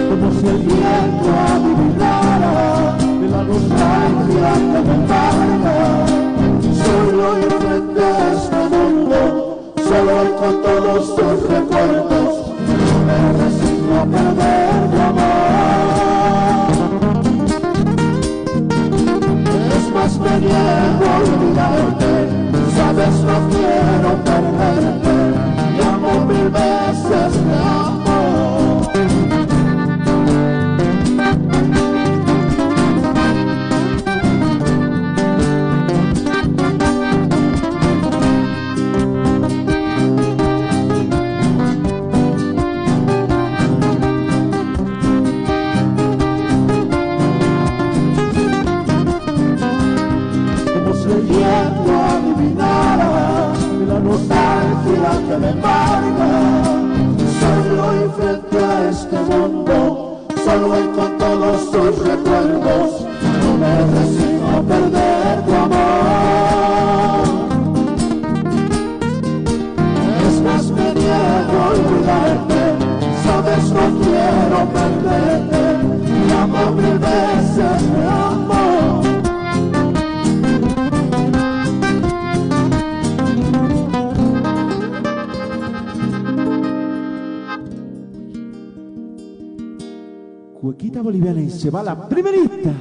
como si el viento adivinara de la nostalgia que me embarga. Solo enfrente a este mundo, solo con todos tus recuerdos, no me resigno a perder tu amor. Es más, me niego a olvidarte, sabes, no quiero perderte, te amo mil veces, te amo. Que me embarga, solo y frente a este mundo, solo y con todos tus recuerdos, no me resigno a perder tu amor. Es más, me niego a olvidarte, sabes, no quiero perderte, te amo mil veces, te amo. Cuequita boliviana y se va la primerita.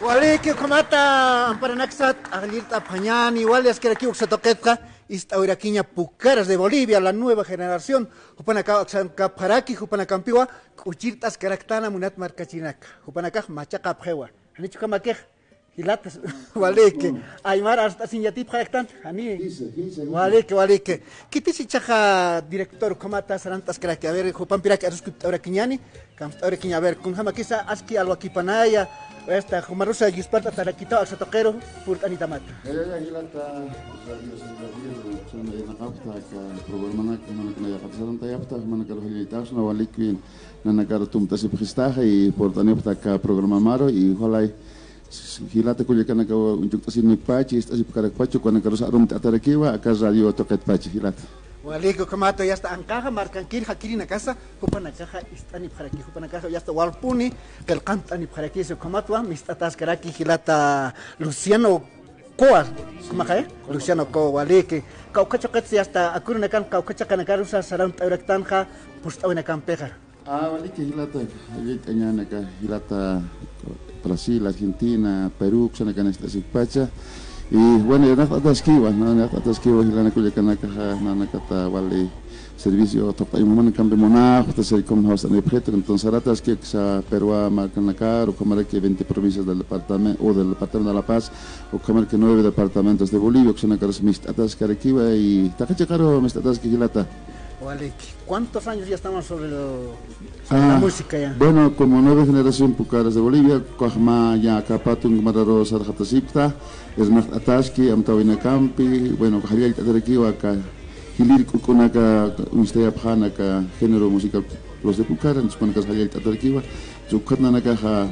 Wale que comata para naxat aglirta pañan igual es que aquí se toquetka Istauiraquiña Pucaras de Bolivia, la nueva generación. Jupanacá Paraki, Jupanacampiwa, Cuchirtas Caractana Munat Marcachinaca, Jupanacá Machaca Prewa. Anichu Kamaquej, Hilatas, Waleque, Aymar hasta sin yatip Jactan, Ani, Waleque. Kitisi Chaja, director Comata Sarantas Crack, a ver, Jupampirac, Araquiñani, Camstauraquiña, a ver, con Jamaquisa, Aski, Alwaquipanaya. Esta Jumarusa y Esparta Taraquita al Satoquero por Anita Mata. Hilata kulikan ka unjuk tasin nik pachi istasi pakarak pachu kana karusa rum tatarakiwa akas radio toket pachi hilata. Waligo kamato ya está ancaja marcan kir hakiri na casa hupana caja istani paraki hupana caja ya está walpuni que el cantani paraki se kamato mistatas karaki hilata Luciano Coa como que Luciano Coa walike kaukachakat ya está akurna kan kaukachakan karusa saram taurektanja pustawina kampeja. Walike hilata ayana ka hilata Brasil, Argentina, Perú, sana kan istasi pacha. Y bueno, ya nada esquiva, hilana kulikanaka nana kata wali servicio topa y mamá cambio monajo, te se como host en el proyecto, entonces ratas que sa Perú marcan o como que 20 provincias del departamento o del departamento de La Paz o como que 9 departamentos de Bolivia, que son caros mistatas carequiva y tacache caro mistatas que hilata. Vale, ¿cuántos años ya estamos sobre la música ya? Bueno, como 9 generación Pucaras de Bolivia, Cuajma ya Capatung Mararo Sarjatasipta, es más Ataski, Amtawina Campi, bueno, Javier Tataraki, acá Hilir Kukunaka, Ustea Phanaka, género musical, los de Pucaras, Supanacas Javier Tataraki, Zukatnanaka,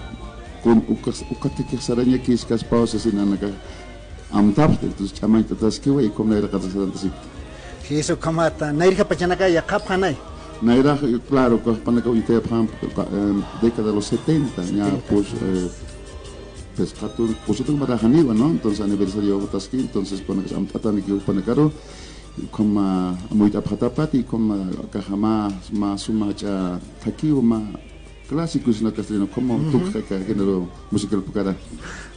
con Ukatiki Saraña, Kiskas Pausas in Anaka, Amtapte, entonces Chamay Tataski, y como era Catasipta. Eso kamata, Nairja Pachanaka y Akapanay. Naira, claro, para que década de los 70, ya pues pues tú para Janiva, ¿no? Entonces aniversario Taski, entonces pone que amtatan que pone caro como muy tapatapati como cajama más suma cha takiu ma clásicos en castellano como tuca género musical Pucara.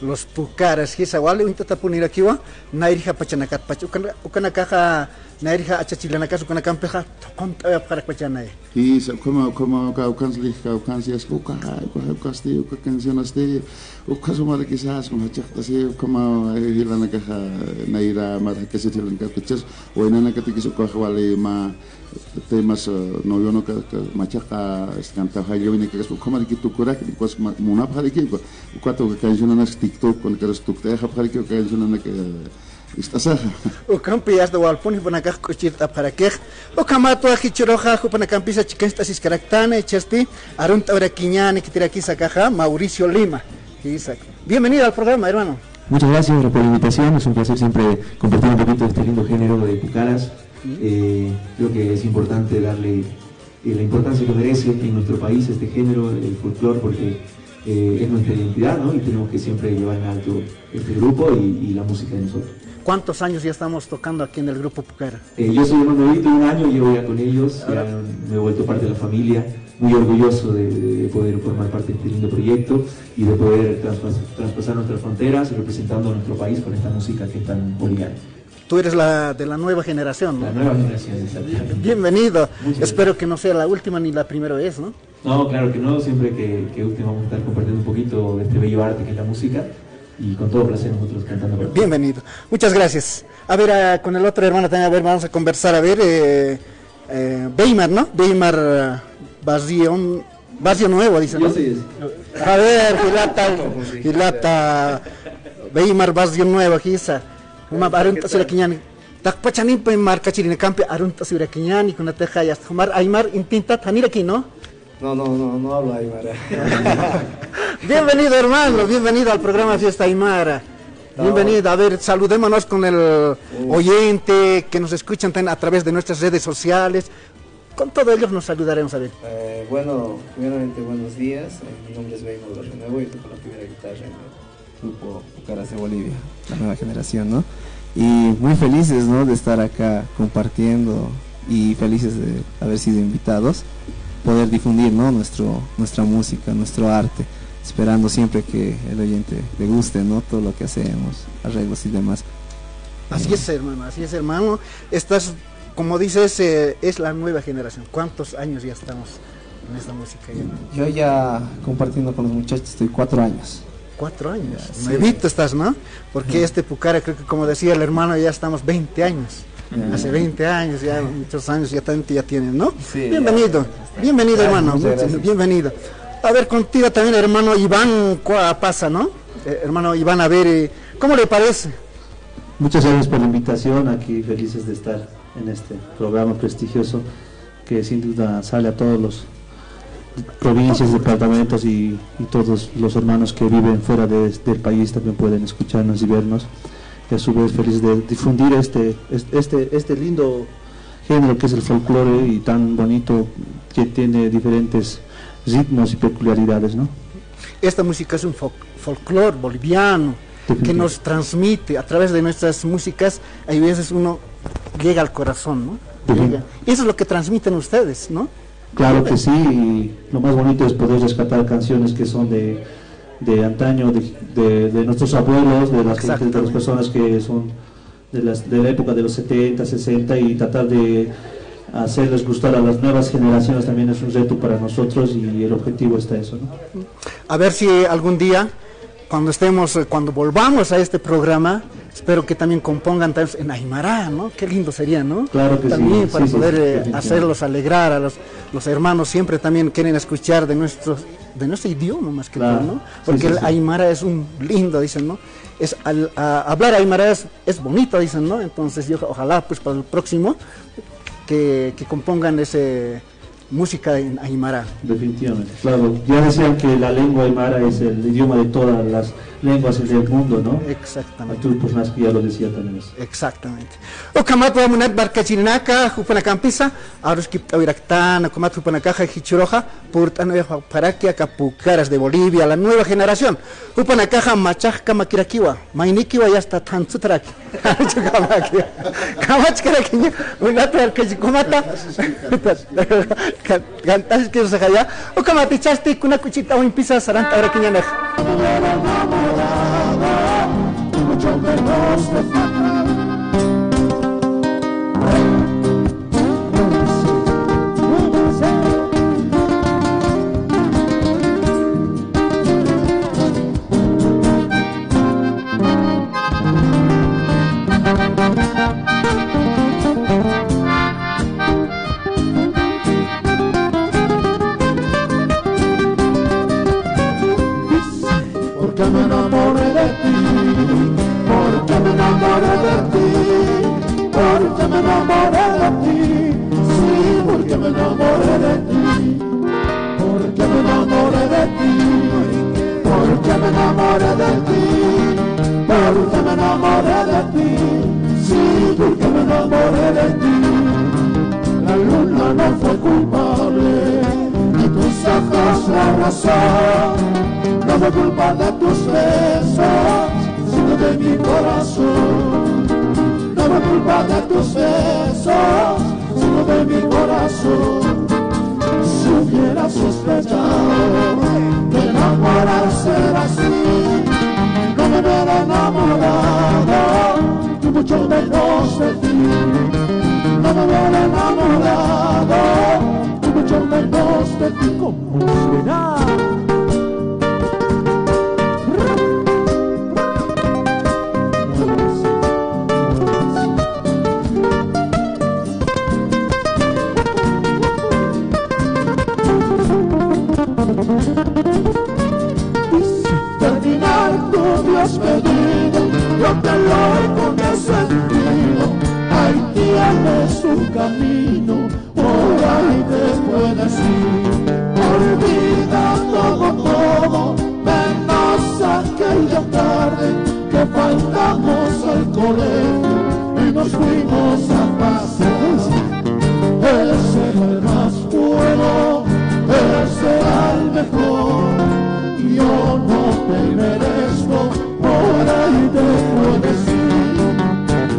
Los Pucaras, hisa wale un tatapunir aquí wa Nairja Pachanakat Pachu ukana caja Nairja achachilana caso con la campeja conta para Pachanay. Y como caucancias castillo canciones de o caso mal quizás como chata así como hilana caja Naira mar que se tienen que o enana que te quiso coger wale ma temas no yo no que machaca canta hayo ni que es como que tu cura que pues una para que cuatro canciones TikTok con que eres tu te deja para que canciones que istasaja o campi hasta walpuni para que cochita para que o kamato aquí choroja para campi sa chiquesta sis caractane chasti arunta ahora quiñane que tira aquí sacaja Mauricio Lima. Bienvenido al programa, hermano. Muchas gracias por la invitación, es un placer siempre compartir un poquito de este lindo género de Pucaras. Creo que es importante darle la importancia que merece en nuestro país este género, el folclore, porque es nuestra identidad, ¿no? Y tenemos que siempre llevar en alto este grupo y la música de nosotros. ¿Cuántos años ya estamos tocando aquí en el grupo Pucara? Yo soy un nuevito, un año llevo ya con ellos, ya me he vuelto parte de la familia, muy orgulloso de poder formar parte de este lindo proyecto y de poder traspasar nuestras fronteras representando a nuestro país con esta música que es tan boliviana. Tú eres de la nueva generación, ¿no? La nueva generación, exactamente. Bienvenido. Espero que no sea la última ni la primera vez, ¿no? No, claro que no. Siempre que guste vamos a estar compartiendo un poquito de este bello arte que es la música y con todo placer nosotros cantando. Bienvenido. Muchas gracias. A ver, con el otro hermano también, a ver, vamos a conversar. A ver, Weimar, ¿no? Weimar Barrio Nuevo, dice, ¿no? Yo sí. A ver, Gilata, Weimar Barrio Nuevo, Gisa. Uma arunta surakiñani takpachanin pe marca chirine campe arunta surakiñani con la teja ya Omar Aymar intenta tanir aquí, ¿no? No hablo Aymara. Bienvenido, hermano, bienvenido al programa Fiesta Aymara. Bienvenido, a ver, saludémonos con el oyente que nos escuchan a través de nuestras redes sociales. Con todos ellos nos saludaremos, a ver. Bueno, primeramente buenos días. Mi nombre es Weimar Barrio Nuevo y toco la primera guitarra en el grupo Pucaras de Bolivia, la nueva generación, ¿no? Y muy felices, ¿no?, de estar acá compartiendo y felices de haber sido invitados, poder difundir, ¿no?, nuestra música, nuestro arte, esperando siempre que el oyente le guste, ¿no?, todo lo que hacemos, arreglos y demás. Así es, hermano. Estás, como dices, es la nueva generación. ¿Cuántos años ya estamos en esta música? Yo ya compartiendo con los muchachos estoy 4 años. 4 años. Sí. Nuevito estás, ¿no? Porque este Pucara, creo que como decía el hermano, ya estamos 20 años. Hace 20 años, ya muchos años ya tienen, ¿no? Sí, bienvenido, bienvenido, hermano. Gracias. Bienvenido. A ver, contigo también, hermano Iván, pasa, ¿no? Hermano Iván, a ver, ¿cómo le parece? Muchas gracias por la invitación, aquí felices de estar en este programa prestigioso que sin duda sale a todos los provincias, departamentos y todos los hermanos que viven fuera del país también pueden escucharnos y vernos, y a su vez feliz de difundir este lindo género que es el folclore y tan bonito, que tiene diferentes ritmos y peculiaridades, ¿no? Esta música es un folclore boliviano que nos transmite a través de nuestras músicas. Hay veces uno llega al corazón, ¿no? Llega. Y eso es lo que transmiten ustedes, ¿no? Claro que sí, y lo más bonito es poder rescatar canciones que son de antaño, de nuestros abuelos, de las personas que son de la época de los 70, 60, y tratar de hacerles gustar a las nuevas generaciones también es un reto para nosotros, y el objetivo está eso, ¿no? A ver si algún día, cuando volvamos a este programa, espero que también compongan en Aymara, ¿no? Qué lindo sería, ¿no? Claro que también sí. para sí, poder hacerlos alegrar a los hermanos. Siempre también quieren escuchar de nuestro idioma más que todo, ¿no? Porque el Aymara es un lindo, dicen, ¿no? Hablar Aymara es bonito, dicen, ¿no? Entonces yo ojalá pues para el próximo que compongan música en Aymara. Definitivamente, claro. Ya decían que la lengua aymara es el idioma de todas las lenguas del mundo, ¿no? Exactamente. Tú, pues, más que ya lo decía también eso. Exactamente. Okamat wa munat barkachinaka, jupana campisa, arus kiptawiraktan, okamat jupana caja hichuroja, purtano ya parakia capucaras de Bolivia, la nueva generación. Jupana caja machajka makirakiwa, mainikiwa ya está tan sutraki. Kamachkarakinya, munat barkachikomata. Cantas que se haya, okamat ichaste kuna kuchita o impisa saranta arakinya. Mucho menos de ti. Porque me enamoré de ti, porque me enamoré de ti, porque me enamoré de ti, sí, porque me enamoré de ti, porque me enamoré de ti, porque me enamoré de ti, porque me enamoré de ti, sí, porque me enamoré de ti. La luna no fue culpable, ni tus ojos la razón. No fue culpa de tus besos, sino de mi corazón. No fue culpa de tus besos, sino de mi corazón. Si hubiera sospechado que enamorarse era así, no me hubiera enamorado, y mucho menos de ti. No me hubiera enamorado, y mucho menos de ti. ¿Cómo suena? Terminar tu despedido, yo te lo he sentido. Ahí tienes un camino, por ahí te puedes ir. Olvida todo, menos aquella tarde que faltamos al colegio y nos fuimos a pasear. Él será el más bueno, él será el mejor. Yo no te merezco, por ahí te puedes ir.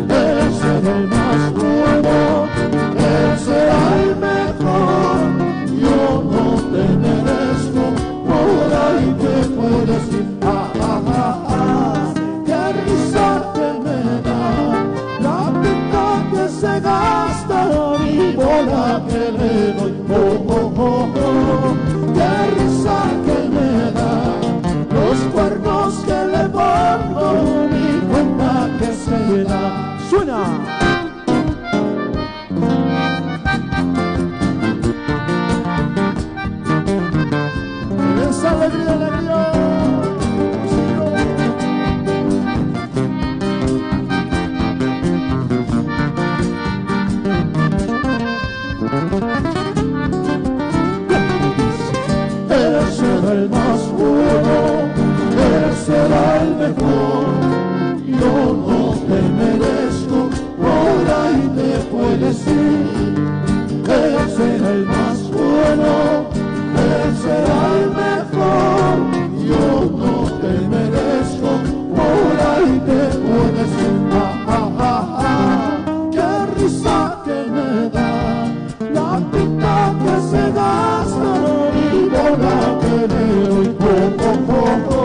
Él será el más bueno, él será el mejor. Yo no te merezco, por ahí te puedes ir. Qué risa que me da Él será el más bueno, Él será el mejor. Yo no te merezco, por ahí te puedes ir. Él será el más bueno, Él será el mejor. Yo no te merezco, por ahí te puedes ir. Qué risa que me da la pinta que se gasta y por la que le doy poco a poco.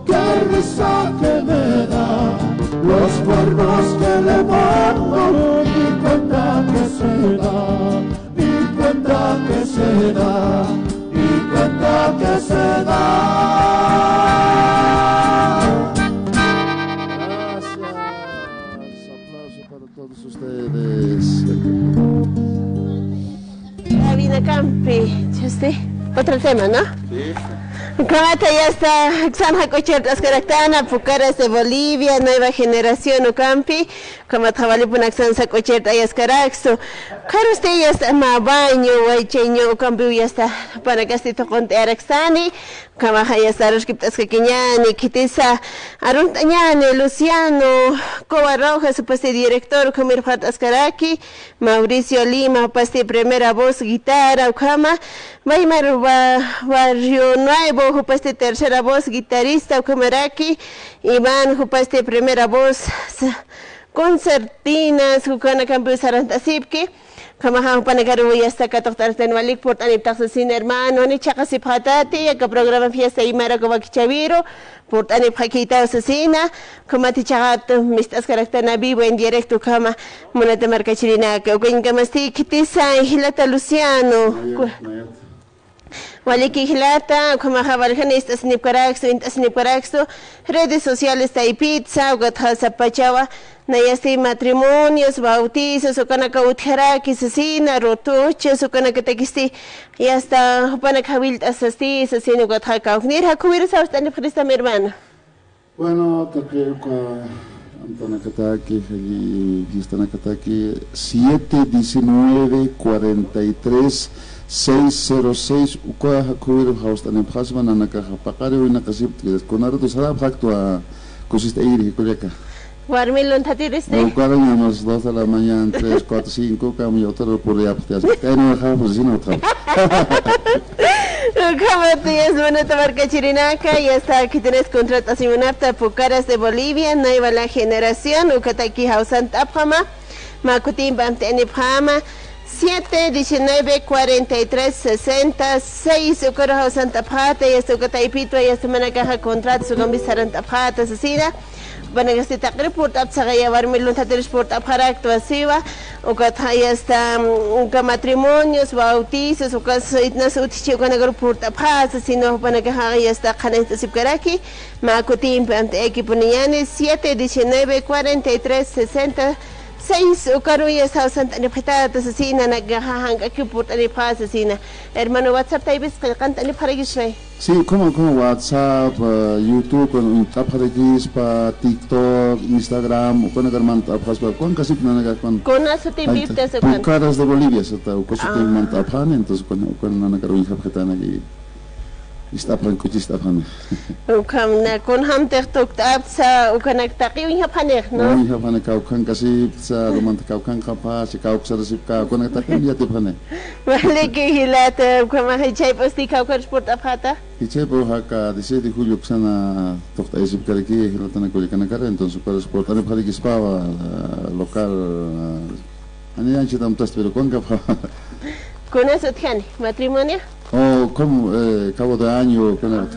Qué risa que me da los cuernos que le mando, ni cuenta que se da, ni cuenta que se da, ni cuenta que se da. Gracias, aplauso para todos ustedes. Vina Campi, ¿sí? Otro tema, ¿no? Sí. Kamata ya está, Xanja Cochertas Caractana, Pucaras de Bolivia, Nueva Generación Ucampi, Kamata Valipuna Xanza Cocherta y Escaraxo. Claro, usted ya está más baño, Waicheño Ucampi ya está para Castito Conte Araxani, Kamaja ya está Roskiptas Kequiñani, Kitisa, Aruntañani, Luciano, Coba Roja, su paste director, Comir Fatas Caraki, Mauricio Lima, paste primera voz, guitarra, Ukama, Weimar Barrio Nuevo, jupaste tercera voz, guitarrista, Ukamaraki, Iván, jupaste primera voz, concertinas, Jukana Campo Sarantasipki, Kamaha Panagaru y hasta Catortar de Nualik, por Aniptax sin hermano, ni Chacasip Hatati, que programa fiesta y Mara Chaviro, por Anipakita Asesina, Kamati Chagat, Mistas Caractana vivo en directo, Kama, Moneta Marcachirina, que Oquingamasti, Kitisa, Hilata Luciano. Waliki Hilata, como Jabaljanista Snipcaraxo, redes sociales Taipizza, Gatasa Pachawa, Nayasti matrimonios, bautizos, Okanaka Utjaraki, Sasina, Rotuches, Okanaka Tekisti, y hasta Opanakawilt Asasti, Sasino Gataka, Nira Kuirsa, Stani Frista, mi hermano. Bueno, Antonakataki, Histanakataki, 71943 606 uka hakuir haus tanem khasman anaka pakare wina kasip konar to sara fakto a cosista ir koleka Guarmilon tatiriste. Ukaran a las 2 de la mañana 3 4 5 cam yo otro por ya pues no dejamos sin otra. Kamati es Moneta Marcachirinaca y hasta aquí tenés contratación apta Pucaras de Bolivia, Nueva la Generación, Ukataki Hausan Tapjama, Makutim Bamtenipjama, 7, 19, 43, 66, Ukarajo Santa Pata, y hasta Ukataipito, y hasta Managaja Contrato, su nombre Santa Pata, Asesina. Bueno, este report up sa kaya warmilon ta report up harakto asiwa o kataya hasta matrimonios, bautizos o kasitnas utichi ko report up hasa sino panagahaya hasta kanesta sipkaraki makutim ante equipo niane 7 19 43 60 6 ukaruya sa Santa Nepeta asesina nagahang equipo ani asesina hermano WhatsApp taibis kanta ni paragishay. Sí, como WhatsApp, YouTube, con Tapharagis, pa TikTok, Instagram, con agar mantapjas, con casi nanaga con. Con eso te invito se con. Caras de Bolivia, se está, con eso te mantapjan, entonces con nanaga ruin japjetana aquí. Istaphan kuchistaphan. Con ham TikTok tapsa, ukanagtaki uin hapaner, no? Uin hapaner kau kan kasi sa romant kau kan kapa, si kau sa resip kau con agtakan dia tipane. Vale que hilata, como hichay posti kau kan sport apata. Hichay po haka 17 de julio sana tokta isip kariki hilata na kulikan kara, entonces para sport ane phali kispawa local. Ani anchi dam tas pero con kapa. Con eso tiene matrimonio. Oh, como cabo de año, con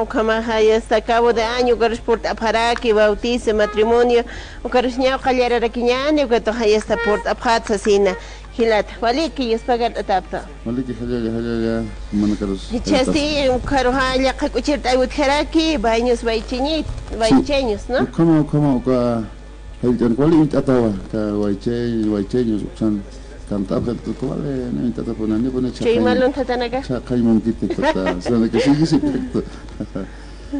como ya está cabo de año, que por aparaki, bautizo, matrimonio, o que ya calera raquiñane, que toja ya está por apatsa sina. Hilat, vale que es pagar atapta. Vale que ya, manacaros. Y chasti, un caroja ya que cuchirta utjeraki, baños, baicheños, ¿no? Como, el cual intentaba, que baicheños, son. Cantaba que tú vale no intenta poner ni poner chacal. Malon tatanaga. Chacal monquite kata. Sana que sigue sí perfecto.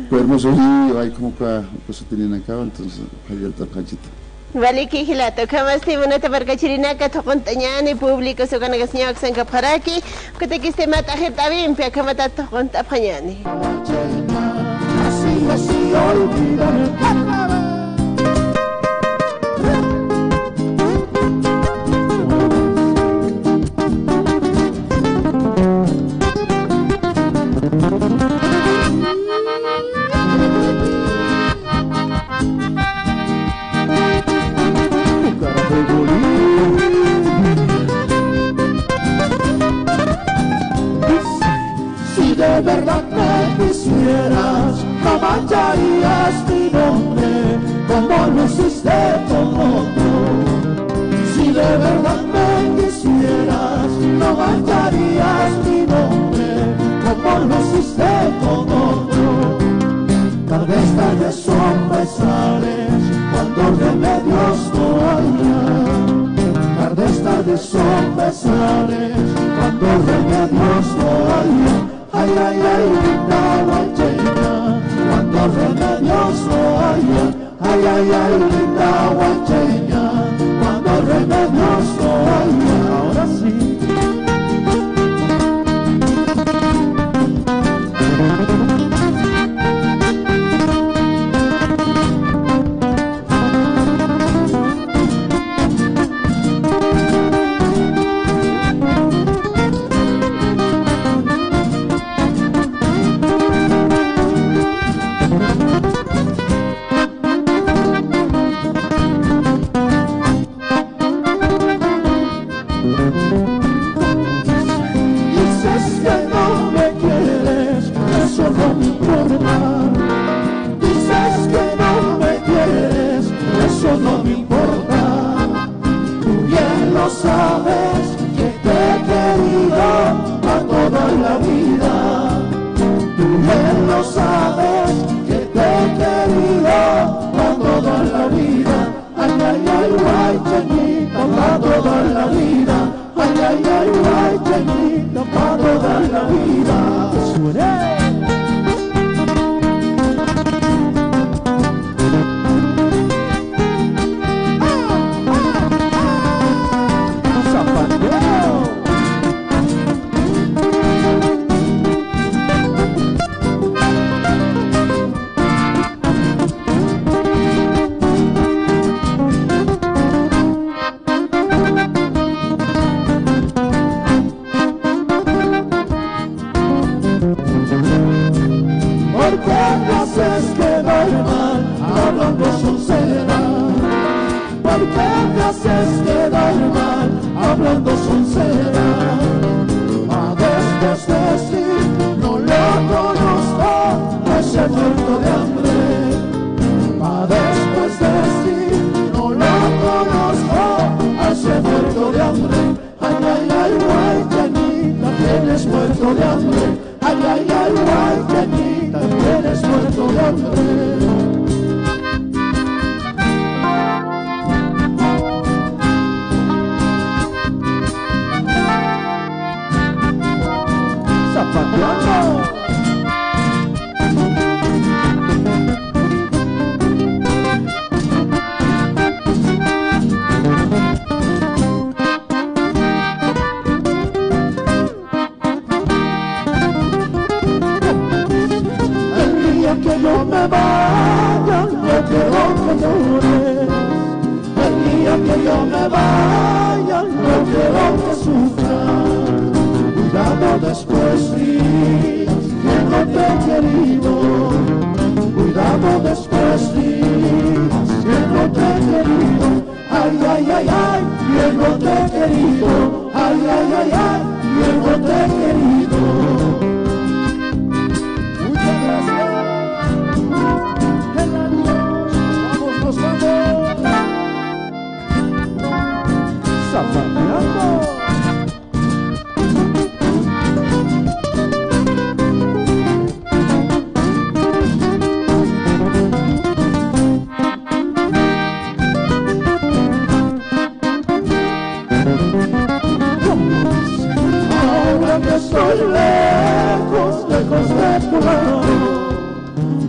Pero hermoso y hay como que pues tenían acá entonces hay el tapachita. Vale, que hilato, kamas te moneta barcachirinaka, tocontañani, público, se gana gasñac, san caparaki, que te quiste mata jeta limpia, kamata toconta pañani. Así, así, olvídame. Si de verdad me quisieras, no mancharías mi nombre como lo hiciste con otro. Si de verdad me quisieras, no mancharías mi nombre como lo hiciste con otro. Tal vez son pesares cuando remedios no haya. Tal vez son pesares cuando remedios no haya. Ay, ay, ay, linda guacheña, cuando remedios no haya. Ay, ay, ay, linda guacheña, cuando remedios no haya. Ahora sí.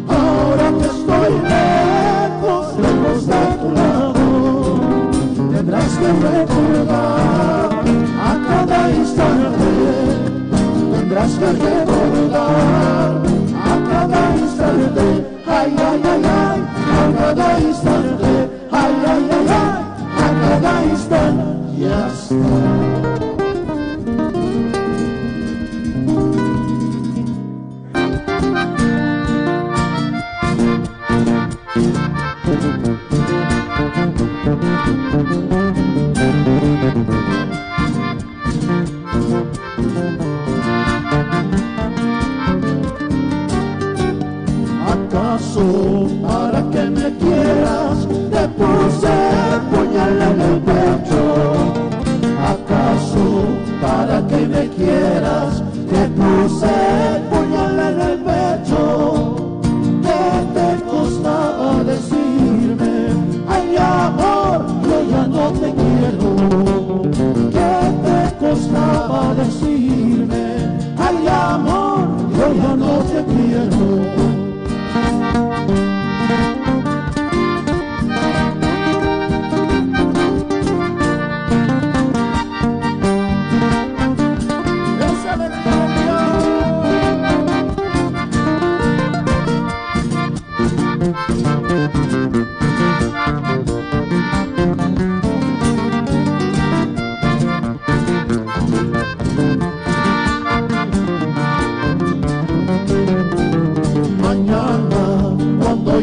Ahora que estoy lejos de tu lado, que recordar a cada instante, tendrás que recordar a cada instante, ay, ay, ay, ay, a cada instante, ay, ay, ay, ay, a cada instante, ya está. ¿Acaso para que me quieras te puse puñal en el pecho? ¿Acaso para que me quieras te puse puñal en el pecho? ¿Qué te costaba decirme? Ay, amor, yo ya no te quiero. ¿Qué te costaba decirme? Ay, amor, yo ya no te quiero.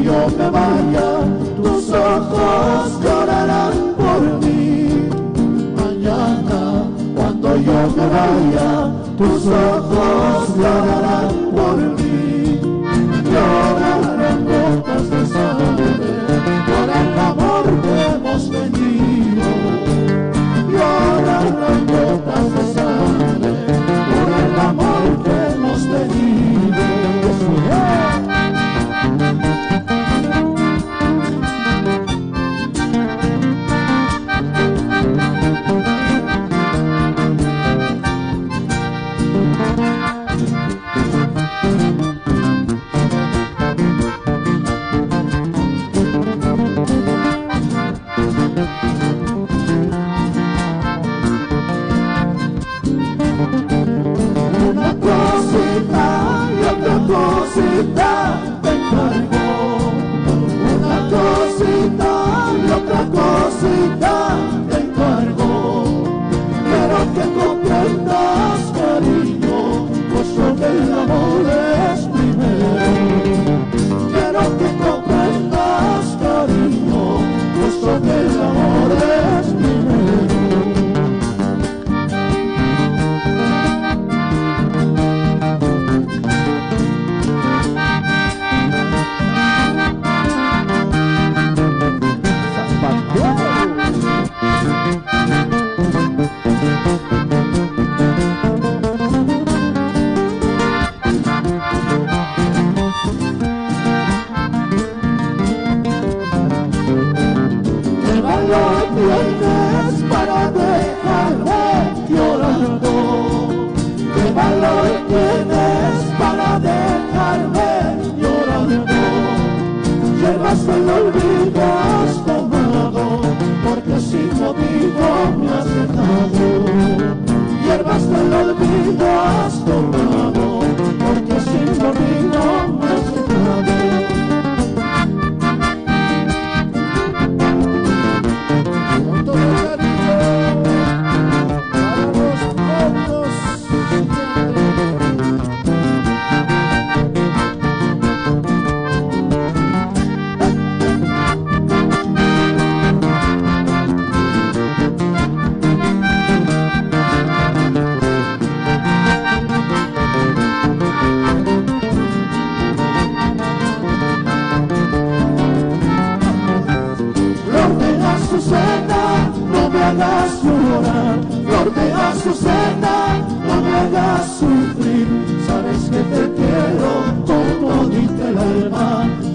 Yo me vaya, tus ojos llorarán por mí. Mañana, cuando yo me vaya, tus ojos llorarán por mí. Llorarán gotas de sangre por el amor que hemos tenido. Llorarán gotas de sangre por el amor que hemos tenido. Cosita te encargo, una cosita y otra cosita te encargo. Quiero que comprendas, cariño, puesto que el amor es primero. Quiero que comprendas, cariño, puesto que el amor es primero. Tienes para dejarme llorando, qué valor tienes para dejarme llorando. Hierbas del olvido has tomado, porque sin motivo me has dejado. Hierbas del olvido has tomado, porque sin motivo me has dejado. Flor de azucena, no me hagas sufrir. Sabes que te quiero con todita el alma,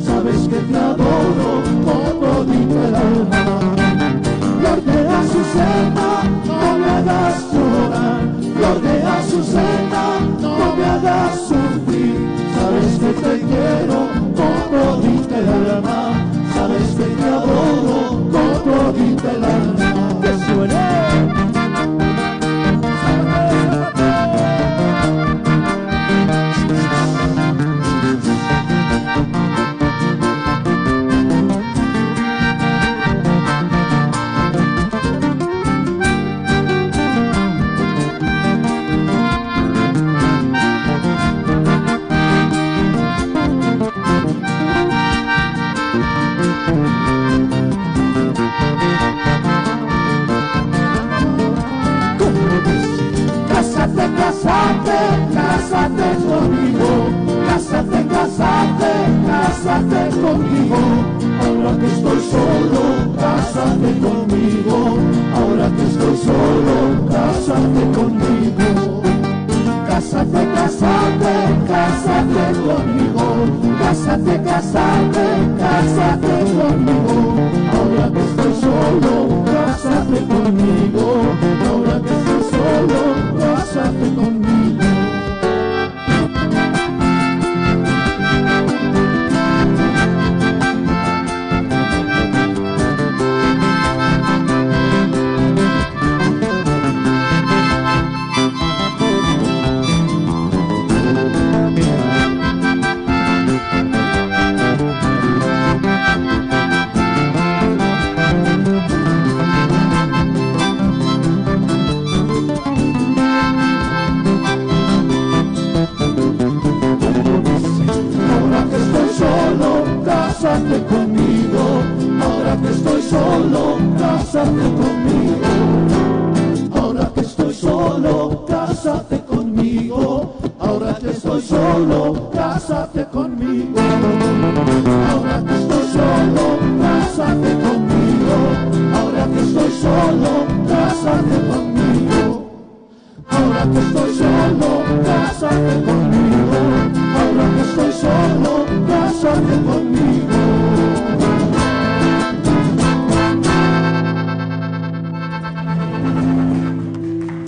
sabes que te adoro con todita el alma. Flor de azucena, no me hagas llorar. Flor de azucena, no me hagas sufrir. Sabes que te quiero con todita el alma, sabes que te adoro con todita el alma. cásate conmigo. Ahora que estoy solo, cásate conmigo. Ahora que estoy solo, cásate conmigo. Cásate conmigo, ahora que estoy solo, cásate conmigo.